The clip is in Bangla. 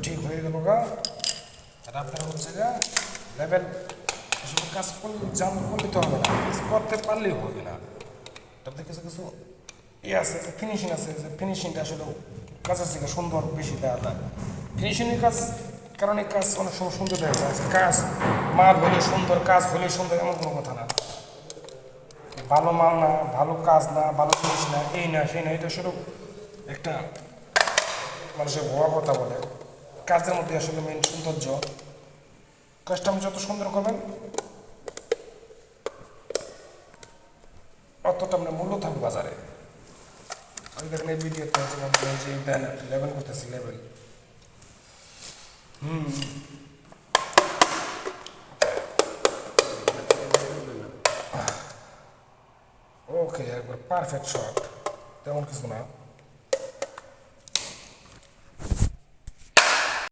ঠিক হয়ে গেল গা। আর আপনার হচ্ছে গা লেভেল আসলে কাজ করলে করলে তো হবে না, কাজ করতে পারলেও হবে না। তাতে কিছু কিছু আছে, ফিনিশিং আছে, যে ফিনিশিংটা আসলে কাজের থেকে সুন্দর বেশি দেওয়া যায়। ফিনিশিংয়ের কাজ কারণে কাজ অনেক সময় সুন্দর দেখা যায়। কাজ মাল হলে সুন্দর, কাজ হলে সুন্দর, এমন কোনো কথা না। ভালো মাল না, ভালো কাজ না, ভালো জিনিস না, এই না সেই না, এটা শুধু একটা মানুষের ভুয়া কথা বলে। কাজের মধ্যে আসলে মেন সৌন্দর্য। কাজটা আপনি যত সুন্দর করবেন অতটা আপনার মূল্য থাকবে বাজারে। আমি দেখলে এই ভিডিওতে যে দেন লেভেল করতেছি, লেভেল ওকে, একবার পারফেক্ট শট, তেমন কিছু না।